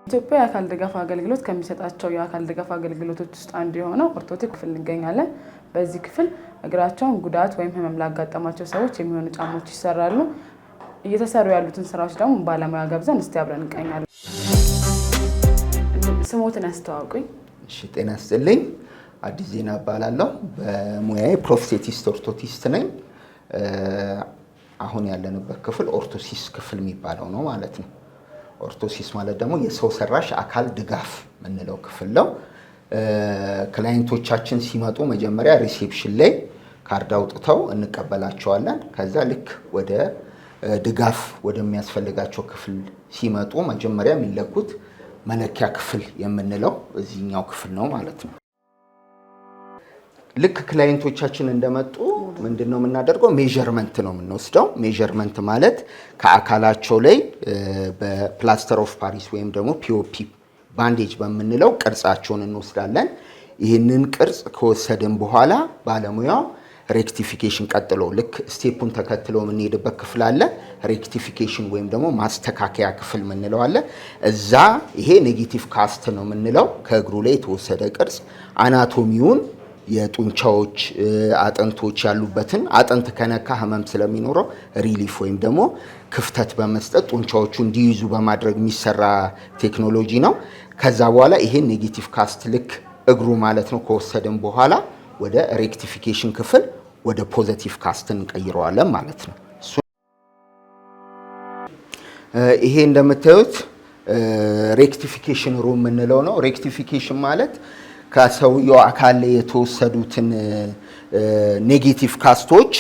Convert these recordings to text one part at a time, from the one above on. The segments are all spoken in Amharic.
ኢትዮጵያ የአካል ድጋፍ አገልግሎት ከሚሰጣቸው የአካል ድጋፍ አገልግሎቶች ውስጥ አንዱ የሆነው ኦርቶቲክ ክፍል እንገኛለን። በዚህ ክፍል እግራቸውን ጉዳት ወይም ህመም ላጋጠማቸው ሰዎች የሚሆኑ ጫማዎች ይሰራሉ። እየተሰሩ ያሉትን ስራዎች ደግሞ ባለሙያ ገብዘን እስቲ አብረን እንቀኛለን። ስሞትን ያስተዋውቁኝ። እሺ፣ ጤና ይስጥልኝ። አዲስ ዜና እባላለሁ። በሙያዬ ፕሮስቴቲስት ኦርቶቲስት ነኝ። አሁን ያለንበት ክፍል ኦርቶሲስ ክፍል የሚባለው ነው ማለት ነው። ኦርቶሲስ ማለት ደግሞ የሰው ሰራሽ አካል ድጋፍ የምንለው ክፍል ነው። ክላይንቶቻችን ሲመጡ መጀመሪያ ሪሴፕሽን ላይ ካርድ አውጥተው እንቀበላቸዋለን። ከዛ ልክ ወደ ድጋፍ ወደሚያስፈልጋቸው ክፍል ሲመጡ መጀመሪያ የሚለኩት መለኪያ ክፍል የምንለው እዚህኛው ክፍል ነው ማለት ነው። ልክ ክላይንቶቻችን እንደመጡ ምንድነው የምናደርገው? ሜዠርመንት ነው የምንወስደው። ሜዠርመንት ማለት ከአካላቸው ላይ በፕላስተር ኦፍ ፓሪስ ወይም ደግሞ ፒኦፒ ባንዴጅ በምንለው ቅርጻቸውን እንወስዳለን። ይህንን ቅርጽ ከወሰድን በኋላ ባለሙያው ሬክቲፊኬሽን ቀጥሎ ልክ ስቴፑን ተከትሎ የምንሄድበት ክፍል አለ። ሬክቲፊኬሽን ወይም ደግሞ ማስተካከያ ክፍል የምንለው አለ። እዛ ይሄ ኔጌቲቭ ካስት ነው የምንለው። ከእግሩ ላይ የተወሰደ ቅርጽ አናቶሚውን የጡንቻዎች አጥንቶች ያሉበትን አጥንት ከነካ ህመም ስለሚኖረው ሪሊፍ ወይም ደግሞ ክፍተት በመስጠት ጡንቻዎቹ እንዲይዙ በማድረግ የሚሰራ ቴክኖሎጂ ነው። ከዛ በኋላ ይሄን ኔጌቲቭ ካስት ልክ እግሩ ማለት ነው ከወሰድን በኋላ ወደ ሬክቲፊኬሽን ክፍል ወደ ፖዚቲቭ ካስት እንቀይረዋለን ማለት ነው። ይሄ እንደምታዩት ሬክቲፊኬሽን ሩም የምንለው ነው። ሬክቲፊኬሽን ማለት ከሰውየው አካል ላይ የተወሰዱትን ኔጌቲቭ ካስቶች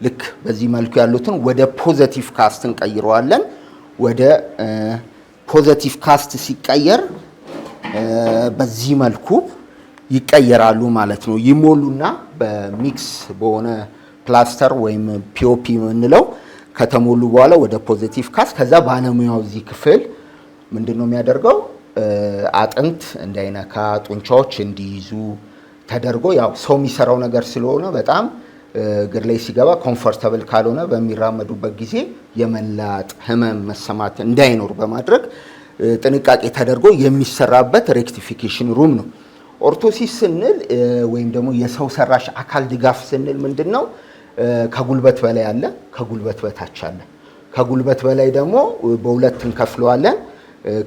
ልክ በዚህ መልኩ ያሉትን ወደ ፖዚቲቭ ካስት እንቀይረዋለን። ወደ ፖዚቲቭ ካስት ሲቀየር በዚህ መልኩ ይቀየራሉ ማለት ነው። ይሞሉና በሚክስ በሆነ ፕላስተር ወይም ፒኦፒ የምንለው ከተሞሉ በኋላ ወደ ፖዚቲቭ ካስት ከዛ ባለሙያው እዚህ ክፍል ምንድነው የሚያደርገው? አጥንት እንዳይነካ ጡንቻዎች እንዲይዙ ተደርጎ ያው ሰው የሚሰራው ነገር ስለሆነ በጣም እግር ላይ ሲገባ ኮምፎርታብል ካልሆነ በሚራመዱበት ጊዜ የመላጥ ህመም መሰማት እንዳይኖር በማድረግ ጥንቃቄ ተደርጎ የሚሰራበት ሬክቲፊኬሽን ሩም ነው። ኦርቶሲስ ስንል ወይም ደግሞ የሰው ሰራሽ አካል ድጋፍ ስንል ምንድነው? ከጉልበት በላይ አለ፣ ከጉልበት በታች አለ። ከጉልበት በላይ ደግሞ በሁለት እንከፍለዋለን።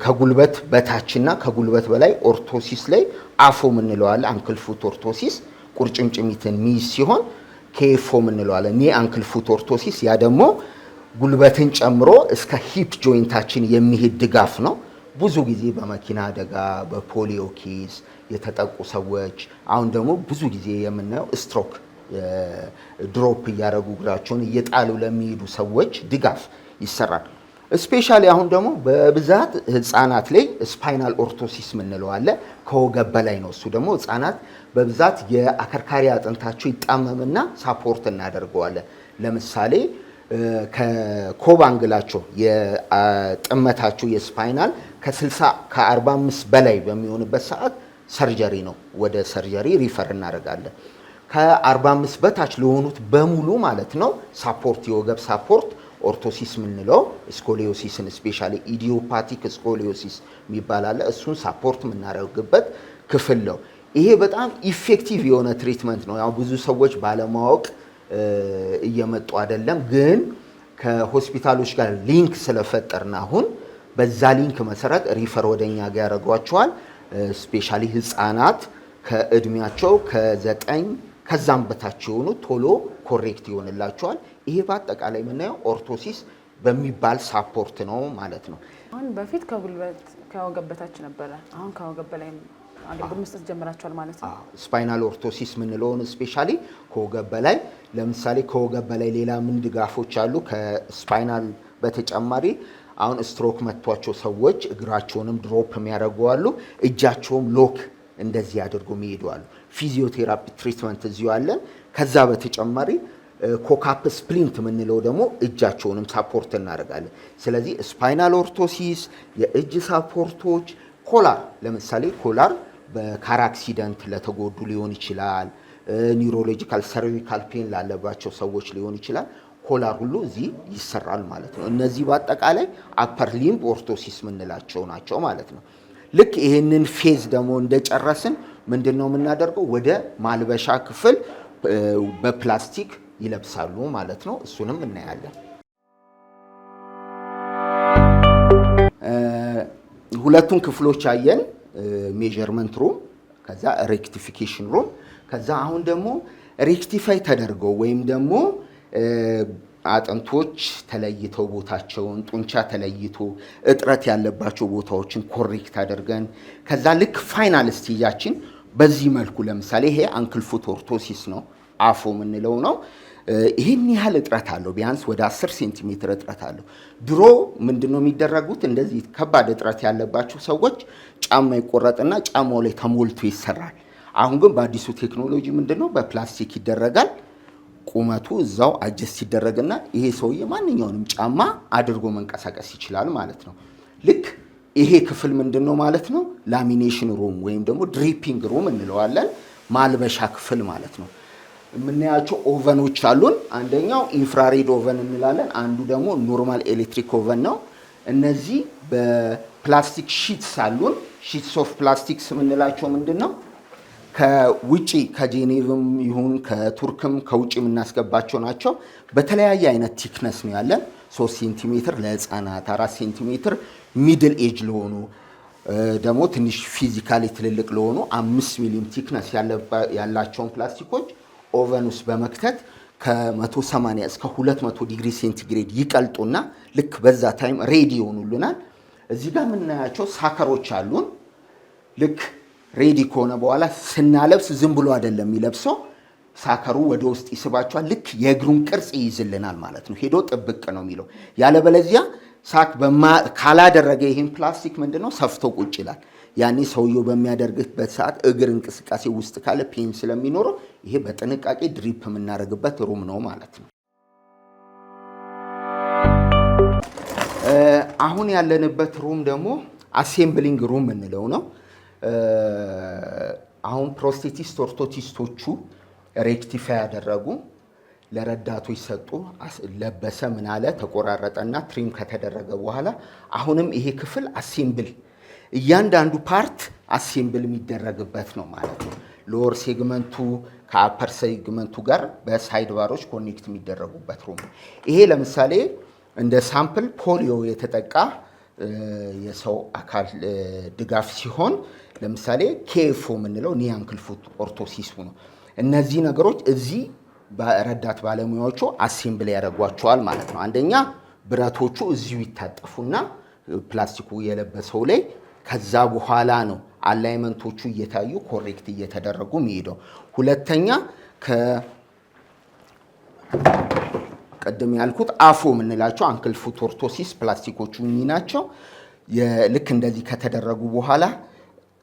ከጉልበት በታችና ከጉልበት በላይ ኦርቶሲስ ላይ አፎ የምንለው አለ። አንክል ፉት ኦርቶሲስ ቁርጭምጭሚትን ሚይዝ ሲሆን ኬፎ የምንለው አለ። ኒ አንክል ፉት ኦርቶሲስ ያ ደግሞ ጉልበትን ጨምሮ እስከ ሂፕ ጆይንታችን የሚሄድ ድጋፍ ነው። ብዙ ጊዜ በመኪና አደጋ በፖሊዮ ኬስ የተጠቁ ሰዎች አሁን ደግሞ ብዙ ጊዜ የምናየው ስትሮክ ድሮፕ እያደረጉ እግራቸውን እየጣሉ ለሚሄዱ ሰዎች ድጋፍ ይሰራል። ስፔሻሊ አሁን ደግሞ በብዛት ህፃናት ላይ ስፓይናል ኦርቶሲስ የምንለው አለ። ከወገብ በላይ ነው። እሱ ደግሞ ህፃናት በብዛት የአከርካሪ አጥንታቸው ይጣመምና ሳፖርት እናደርገዋለን። ለምሳሌ ከኮባንግላቸው የጥመታቸው የስፓይናል ከ60 ከ45 በላይ በሚሆንበት ሰዓት ሰርጀሪ ነው። ወደ ሰርጀሪ ሪፈር እናደርጋለን። ከ45 በታች ለሆኑት በሙሉ ማለት ነው ሳፖርት የወገብ ሳፖርት ኦርቶሲስ የምንለው ስኮሊዮሲስን ስፔሻሊ ኢዲዮፓቲክ ስኮሊዮሲስ የሚባል አለ። እሱን ሳፖርት የምናደርግበት ክፍል ነው። ይሄ በጣም ኢፌክቲቭ የሆነ ትሪትመንት ነው። ያው ብዙ ሰዎች ባለማወቅ እየመጡ አይደለም፣ ግን ከሆስፒታሎች ጋር ሊንክ ስለፈጠርን አሁን በዛ ሊንክ መሰረት ሪፈር ወደኛ ጋር ያደርጓቸዋል። ስፔሻሊ ህፃናት ከእድሜያቸው ከ9 ከዛም በታች የሆኑ ቶሎ ኮሬክት ይሆንላቸዋል። ይሄ በአጠቃላይ የምናየው ኦርቶሲስ በሚባል ሳፖርት ነው ማለት ነው። አሁን በፊት ከወገብ በታች ነበረ፣ አሁን ከወገብ በላይ አገልግሎት መስጠት ጀምራቸዋል ማለት ነው። ስፓይናል ኦርቶሲስ የምንለውን ስፔሻሊ ከወገብ በላይ ለምሳሌ ከወገብ በላይ ሌላ ምን ድጋፎች አሉ? ከስፓይናል በተጨማሪ አሁን ስትሮክ መጥቷቸው ሰዎች እግራቸውንም ድሮፕ የሚያደርጉ አሉ፣ እጃቸውም ሎክ እንደዚህ አድርጎ የሚሄዱ አሉ። ፊዚዮቴራፒ ትሪትመንት እዚሁ አለን። ከዛ በተጨማሪ ኮካፕ ስፕሊንት የምንለው ደግሞ እጃቸውንም ሳፖርት እናደርጋለን። ስለዚህ ስፓይናል ኦርቶሲስ፣ የእጅ ሳፖርቶች፣ ኮላር ለምሳሌ ኮላር በካር አክሲደንት ለተጎዱ ሊሆን ይችላል። ኒውሮሎጂካል ሰርቪካል ፔን ላለባቸው ሰዎች ሊሆን ይችላል። ኮላር ሁሉ እዚህ ይሰራል ማለት ነው። እነዚህ በአጠቃላይ አፐር ሊምብ ኦርቶሲስ ምንላቸው ናቸው ማለት ነው። ልክ ይሄንን ፌዝ ደግሞ እንደጨረስን ምንድነው የምናደርገው? ወደ ማልበሻ ክፍል በፕላስቲክ ይለብሳሉ ማለት ነው። እሱንም እናያለን። ሁለቱን ክፍሎች አየን፣ ሜዠርመንት ሩም ከዛ ሬክቲፊኬሽን ሩም። ከዛ አሁን ደግሞ ሬክቲፋይ ተደርገው ወይም ደግሞ አጥንቶች ተለይተው ቦታቸውን ጡንቻ ተለይቶ እጥረት ያለባቸው ቦታዎችን ኮሬክት አድርገን ከዛ ልክ ፋይናል ስቴጃችን በዚህ መልኩ ለምሳሌ ይሄ አንክል ፉት ኦርቶሲስ ነው፣ አፎ የምንለው ነው። ይህን ያህል እጥረት አለው፣ ቢያንስ ወደ 10 ሴንቲሜትር እጥረት አለው። ድሮ ምንድነው የሚደረጉት? እንደዚህ ከባድ እጥረት ያለባቸው ሰዎች ጫማ ይቆረጥና ጫማው ላይ ተሞልቶ ይሰራል። አሁን ግን በአዲሱ ቴክኖሎጂ ምንድነው በፕላስቲክ ይደረጋል። ቁመቱ እዛው አጀስት ይደረግና ይሄ ሰውዬ ማንኛውንም ጫማ አድርጎ መንቀሳቀስ ይችላል ማለት ነው። ልክ ይሄ ክፍል ምንድነው ማለት ነው? ላሚኔሽን ሩም ወይም ደግሞ ድሪፒንግ ሩም እንለዋለን፣ ማልበሻ ክፍል ማለት ነው። የምናያቸው ኦቨኖች አሉን። አንደኛው ኢንፍራሬድ ኦቨን እንላለን፣ አንዱ ደግሞ ኖርማል ኤሌክትሪክ ኦቨን ነው። እነዚህ በፕላስቲክ ሺትስ አሉን። ሺትስ ኦፍ ፕላስቲክስ የምንላቸው ምንድነው? ከውጪ ከጄኔቭም ይሁን ከቱርክም ከውጪ የምናስገባቸው ናቸው። በተለያየ አይነት ቲክነስ ነው ያለን። 3 ሴንቲሜትር ለህፃናት፣ 4 ሴንቲሜትር ሚድል ኤጅ ለሆኑ ደግሞ ትንሽ ፊዚካሊ ትልልቅ ለሆኑ 5 ሚሊም ቲክነስ ያላቸውን ፕላስቲኮች ኦቨን ውስጥ በመክተት ከ180 እስከ 200 ዲግሪ ሴንቲግሬድ ይቀልጡና ልክ በዛ ታይም ሬዲ ይሆኑልናል። እዚህ ጋር የምናያቸው ሳከሮች አሉን። ልክ ሬዲ ከሆነ በኋላ ስናለብስ ዝም ብሎ አይደለም የሚለብሰው፣ ሳከሩ ወደ ውስጥ ይስባቸዋል። ልክ የእግሩን ቅርጽ ይይዝልናል ማለት ነው። ሄዶ ጥብቅ ነው የሚለው። ያለበለዚያ ሳክ ካላደረገ ይህን ፕላስቲክ ምንድነው ሰፍቶ ቁጭ ይላል። ያኔ ሰውየው በሚያደርግበት ሰዓት እግር እንቅስቃሴ ውስጥ ካለ ፔን ስለሚኖረው ይሄ በጥንቃቄ ድሪፕ የምናደርግበት ሩም ነው ማለት ነው። አሁን ያለንበት ሩም ደግሞ አሴምብሊንግ ሩም የምንለው ነው። አሁን ፕሮስቴቲስት ኦርቶቲስቶቹ ሬክቲፋይ ያደረጉ ለረዳቶች ሰጡ፣ ለበሰ፣ ምን አለ፣ ተቆራረጠና ትሪም ከተደረገ በኋላ አሁንም ይሄ ክፍል አሴምብል እያንዳንዱ ፓርት አሴምብል የሚደረግበት ነው ማለት ነው። ሎወር ሴግመንቱ ከአፐር ሴግመንቱ ጋር በሳይድ ባሮች ኮኔክት የሚደረጉበት ሩም። ይሄ ለምሳሌ እንደ ሳምፕል ፖሊዮ የተጠቃ የሰው አካል ድጋፍ ሲሆን ለምሳሌ ኬፎ የምንለው ኒ አንክል ፉት ኦርቶሲስ ነው። እነዚህ ነገሮች እዚህ በረዳት ባለሙያዎቹ አሴምብል ያደርጓቸዋል ማለት ነው። አንደኛ ብረቶቹ እዚሁ ይታጠፉና ፕላስቲኩ የለበሰው ላይ ከዛ በኋላ ነው አላይመንቶቹ እየታዩ ኮሬክት እየተደረጉ የሚሄደው። ሁለተኛ ቅድም ያልኩት አፎ የምንላቸው አንክል ፉት ኦርቶሲስ ፕላስቲኮቹ ናቸው። ልክ እንደዚህ ከተደረጉ በኋላ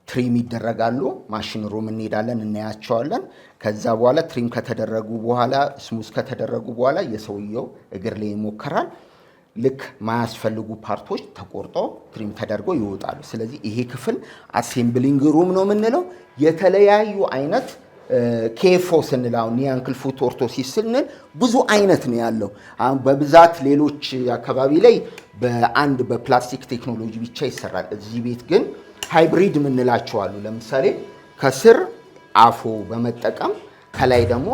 ትሪም ይደረጋሉ። ማሽን ሩም እንሄዳለን፣ እናያቸዋለን። ከዛ በኋላ ትሪም ከተደረጉ በኋላ ስሙዝ ከተደረጉ በኋላ የሰውየው እግር ላይ ይሞከራል። ልክ ማያስፈልጉ ፓርቶች ተቆርጦ ትሪም ተደርገው ይወጣሉ። ስለዚህ ይሄ ክፍል አሴምብሊንግ ሩም ነው የምንለው። የተለያዩ አይነት ኬፎ ስንል አሁን ኒ አንክል ፉት ኦርቶሲስ ስንል ብዙ አይነት ነው ያለው። አሁን በብዛት ሌሎች አካባቢ ላይ በአንድ በፕላስቲክ ቴክኖሎጂ ብቻ ይሰራል። እዚህ ቤት ግን ሃይብሪድ የምንላቸው አሉ። ለምሳሌ ከስር አፎ በመጠቀም ከላይ ደግሞ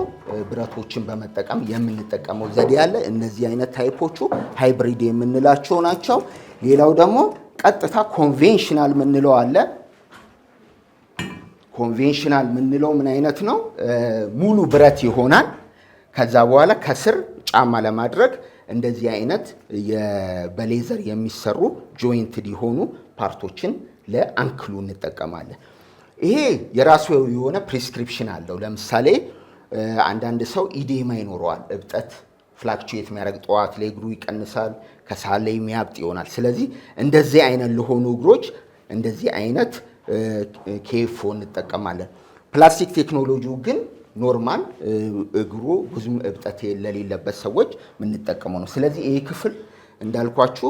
ብረቶችን በመጠቀም የምንጠቀመው ዘዴ ያለ። እነዚህ አይነት ታይፖቹ ሃይብሪድ የምንላቸው ናቸው። ሌላው ደግሞ ቀጥታ ኮንቬንሽናል የምንለው አለ። ኮንቬንሽናል የምንለው ምን አይነት ነው? ሙሉ ብረት ይሆናል። ከዛ በኋላ ከስር ጫማ ለማድረግ እንደዚህ አይነት በሌዘር የሚሰሩ ጆይንትድ የሆኑ ፓርቶችን ለአንክሉ እንጠቀማለን። ይሄ የራሱ የሆነ ፕሪስክሪፕሽን አለው። ለምሳሌ አንዳንድ ሰው ኢዴማ ይኖረዋል፣ እብጠት ፍላክቹዌት የሚያደርግ ጠዋት ላይ እግሩ ይቀንሳል፣ ከሰዓት ላይ የሚያብጥ ይሆናል። ስለዚህ እንደዚህ አይነት ለሆኑ እግሮች እንደዚህ አይነት ኬፎ እንጠቀማለን። ፕላስቲክ ቴክኖሎጂው ግን ኖርማል እግሩ ብዙም እብጠት ለሌለበት ሰዎች የምንጠቀመው ነው። ስለዚህ ይሄ ክፍል እንዳልኳችሁ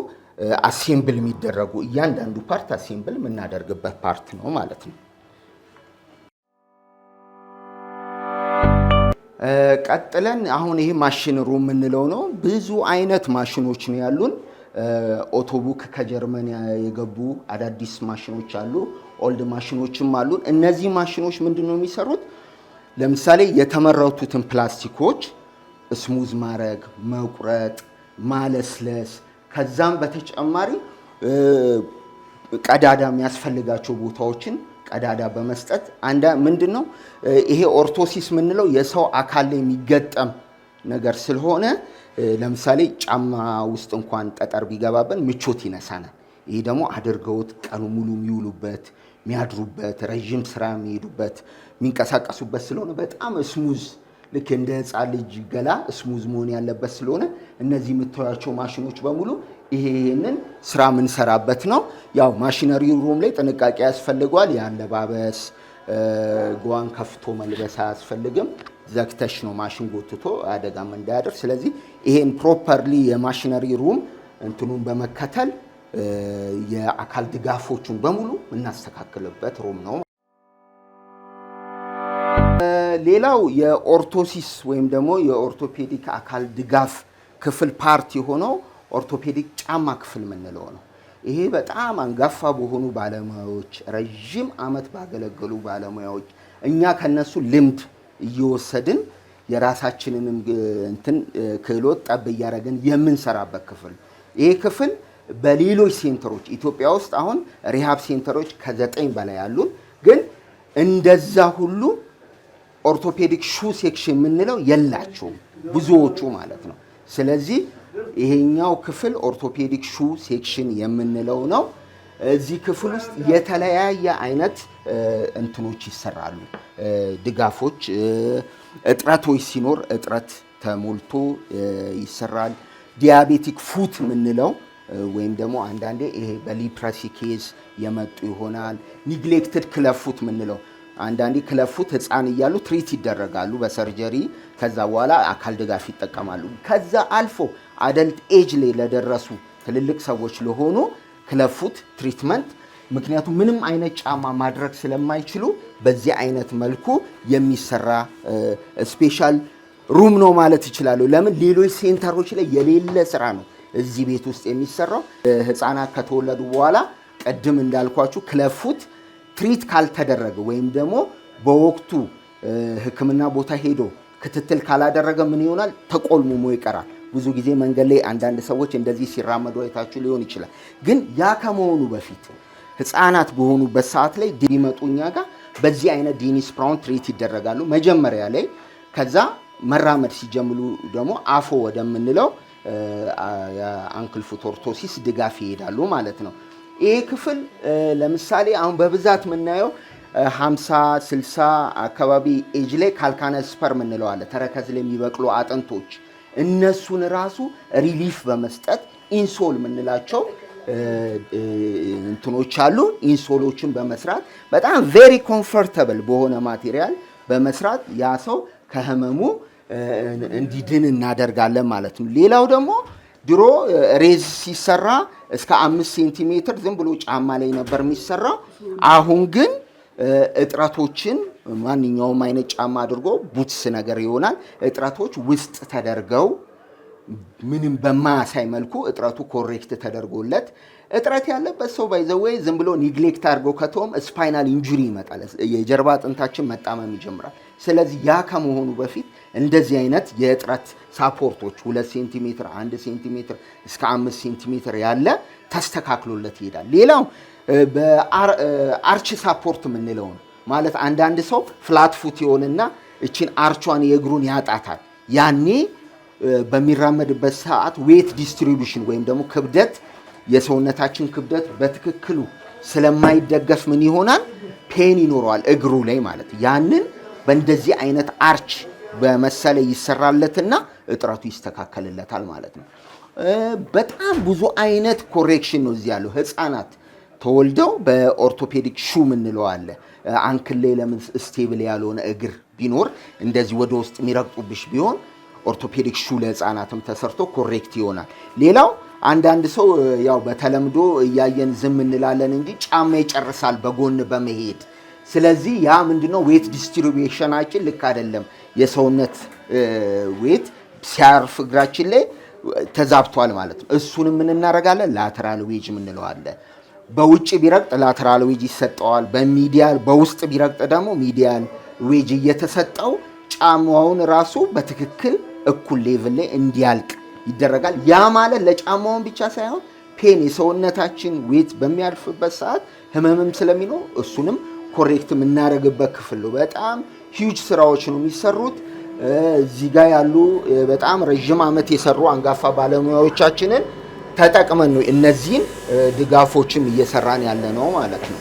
አሴምብል የሚደረጉ እያንዳንዱ ፓርት አሴምብል የምናደርግበት ፓርት ነው ማለት ነው። ቀጥለን አሁን ይሄ ማሽን ሩም የምንለው ነው። ብዙ አይነት ማሽኖች ነው ያሉን። ኦቶቡክ ከጀርመን የገቡ አዳዲስ ማሽኖች አሉ፣ ኦልድ ማሽኖችም አሉ። እነዚህ ማሽኖች ምንድነው የሚሰሩት? ለምሳሌ የተመረቱትን ፕላስቲኮች ስሙዝ ማድረግ፣ መቁረጥ፣ ማለስለስ ከዛም በተጨማሪ ቀዳዳ የሚያስፈልጋቸው ቦታዎችን ቀዳዳ በመስጠት ምንድነው ይሄ ኦርቶሲስ የምንለው የሰው አካል ላይ የሚገጠም ነገር ስለሆነ ለምሳሌ ጫማ ውስጥ እንኳን ጠጠር ቢገባብን ምቾት ይነሳናል። ይሄ ደግሞ አድርገውት ቀኑ ሙሉ የሚውሉበት የሚያድሩበት ረጅም ስራ የሚሄዱበት የሚንቀሳቀሱበት ስለሆነ በጣም ስሙዝ ልክ እንደ ህፃን ልጅ ገላ ስሙዝ መሆን ያለበት ስለሆነ እነዚህ የምታዩቸው ማሽኖች በሙሉ ይሄንን ስራ የምንሰራበት ነው። ያው ማሽነሪ ሩም ላይ ጥንቃቄ ያስፈልገዋል። ያለባበስ ጓን ከፍቶ መልበስ አያስፈልግም። ዘግተሽ ነው ማሽን ጎትቶ አደጋም እንዳያደርስ። ስለዚህ ይሄን ፕሮፐርሊ የማሽነሪ ሩም እንትኑን በመከተል የአካል ድጋፎቹን በሙሉ እናስተካክልበት ሩም ነው። ሌላው የኦርቶሲስ ወይም ደግሞ የኦርቶፔዲክ አካል ድጋፍ ክፍል ፓርት የሆነው ኦርቶፔዲክ ጫማ ክፍል የምንለው ነው። ይሄ በጣም አንጋፋ በሆኑ ባለሙያዎች ረጅም ዓመት ባገለገሉ ባለሙያዎች እኛ ከነሱ ልምድ እየወሰድን የራሳችንንም እንትን ክህሎት ጠብ እያደረግን የምንሰራበት ክፍል። ይሄ ክፍል በሌሎች ሴንተሮች ኢትዮጵያ ውስጥ አሁን ሪሃብ ሴንተሮች ከ9 በላይ አሉን፣ ግን እንደዛ ሁሉ ኦርቶፔዲክ ሹ ሴክሽን የምንለው የላቸውም ብዙዎቹ ማለት ነው። ስለዚህ ይሄኛው ክፍል ኦርቶፔዲክ ሹ ሴክሽን የምንለው ነው። እዚህ ክፍል ውስጥ የተለያየ አይነት እንትኖች ይሰራሉ፣ ድጋፎች። እጥረቶች ሲኖር እጥረት ተሞልቶ ይሰራል። ዲያቤቲክ ፉት የምንለው ወይም ደግሞ አንዳንዴ ይሄ በሊፕረሲ ኬዝ የመጡ ይሆናል። ኒግሌክትድ ክለፉት የምንለው አንዳንዴ ክለፉት ህፃን እያሉ ትሪት ይደረጋሉ በሰርጀሪ። ከዛ በኋላ አካል ድጋፍ ይጠቀማሉ። ከዛ አልፎ አደልት ኤጅ ላይ ለደረሱ ትልልቅ ሰዎች ለሆኑ ክለፉት ትሪትመንት፣ ምክንያቱም ምንም አይነት ጫማ ማድረግ ስለማይችሉ በዚህ አይነት መልኩ የሚሰራ ስፔሻል ሩም ነው ማለት ይችላሉ። ለምን ሌሎች ሴንተሮች ላይ የሌለ ስራ ነው እዚህ ቤት ውስጥ የሚሰራው። ህፃናት ከተወለዱ በኋላ ቀድም እንዳልኳችሁ ክለፉት ትሪት ካልተደረገ ወይም ደግሞ በወቅቱ ህክምና ቦታ ሄዶ ክትትል ካላደረገ ምን ይሆናል? ተቆልሙሞ ይቀራል። ብዙ ጊዜ መንገድ ላይ አንዳንድ ሰዎች እንደዚህ ሲራመዱ አይታችሁ ሊሆን ይችላል። ግን ያ ከመሆኑ በፊት ህፃናት በሆኑበት ሰዓት ላይ ቢመጡ እኛ ጋር በዚህ አይነት ዲኒስ ብራውን ትሪት ይደረጋሉ መጀመሪያ ላይ። ከዛ መራመድ ሲጀምሩ ደግሞ አፎ ወደምንለው የአንክል ፉት ኦርቶሲስ ድጋፍ ይሄዳሉ ማለት ነው። ይሄ ክፍል ለምሳሌ አሁን በብዛት የምናየው 50 60 አካባቢ ኤጅ ላይ ካልካነስ ስፐር የምንለው አለ፣ ተረከዝ ላይ የሚበቅሉ አጥንቶች። እነሱን ራሱ ሪሊፍ በመስጠት ኢንሶል የምንላቸው እንትኖች አሉ። ኢንሶሎችን በመስራት በጣም ቬሪ ኮምፎርታብል በሆነ ማቴሪያል በመስራት ያ ሰው ከህመሙ እንዲድን እናደርጋለን ማለት ነው። ሌላው ደግሞ ድሮ ሬዝ ሲሰራ እስከ 5 ሴንቲሜትር ዝም ብሎ ጫማ ላይ ነበር የሚሰራው። አሁን ግን እጥረቶችን ማንኛውም አይነት ጫማ አድርጎ ቡትስ ነገር ይሆናል። እጥረቶች ውስጥ ተደርገው ምንም በማያሳይ መልኩ እጥረቱ ኮሬክት ተደርጎለት እጥረት ያለበት ሰው ባይዘወይ ዝም ብሎ ኒግሌክት አድርጎ ከተውም ስፓይናል ኢንጁሪ ይመጣል። የጀርባ አጥንታችን መጣመም ይጀምራል። ስለዚህ ያ ከመሆኑ በፊት እንደዚህ አይነት የእጥረት ሳፖርቶች 2 ሴንቲሜትር 1 ሴንቲሜትር እስከ 5 ሴንቲሜትር ያለ ተስተካክሎለት ይሄዳል። ሌላው በአርች ሳፖርት የምንለው ነው። ማለት አንዳንድ ሰው ፍላት ፉት ይሆንና እቺን አርቿን የእግሩን ያጣታል። ያኔ በሚራመድበት ሰዓት ዌት ዲስትሪቢዩሽን ወይም ደግሞ ክብደት የሰውነታችን ክብደት በትክክሉ ስለማይደገፍ ምን ይሆናል? ፔን ይኖረዋል እግሩ ላይ ማለት። ያንን በእንደዚህ አይነት አርች በመሰለ ይሰራለትና እጥረቱ ይስተካከልለታል ማለት ነው። በጣም ብዙ አይነት ኮሬክሽን ነው እዚህ ያለው። ህፃናት ተወልደው በኦርቶፔዲክ ሹ የምንለው አለ። አንክል ላይ ለምን ስቴብል ያልሆነ እግር ቢኖር እንደዚህ ወደ ውስጥ የሚረግጡብሽ ቢሆን ኦርቶፔዲክ ሹ ለህፃናትም ተሰርቶ ኮሬክት ይሆናል። ሌላው አንዳንድ ሰው ያው በተለምዶ እያየን ዝም እንላለን እንጂ ጫማ ይጨርሳል በጎን በመሄድ ስለዚህ ያ ምንድነው ዌት ዲስትሪቢዩሽናችን ልክ አይደለም። የሰውነት ዌት ሲያርፍ እግራችን ላይ ተዛብቷል ማለት ነው። እሱንም ምን እናደርጋለን? ላተራል ዌጅ ምንለው አለ። በውጭ ቢረግጥ ላተራል ዌጅ ይሰጠዋል። በሚዲያል በውስጥ ቢረግጥ ደግሞ ሚዲያል ዌጅ እየተሰጠው ጫማውን ራሱ በትክክል እኩል ሌቭል ላይ እንዲያልቅ ይደረጋል። ያ ማለት ለጫማውን ብቻ ሳይሆን ፔን የሰውነታችን ዌት በሚያልፍበት ሰዓት ህመምም ስለሚኖር እሱንም ኮሬክት የምናደርግበት ክፍል ነው። በጣም ሂውጅ ስራዎች ነው የሚሰሩት። እዚህ ጋር ያሉ በጣም ረጅም ዓመት የሰሩ አንጋፋ ባለሙያዎቻችንን ተጠቅመን ነው እነዚህን ድጋፎችም እየሰራን ያለ ነው ማለት ነው።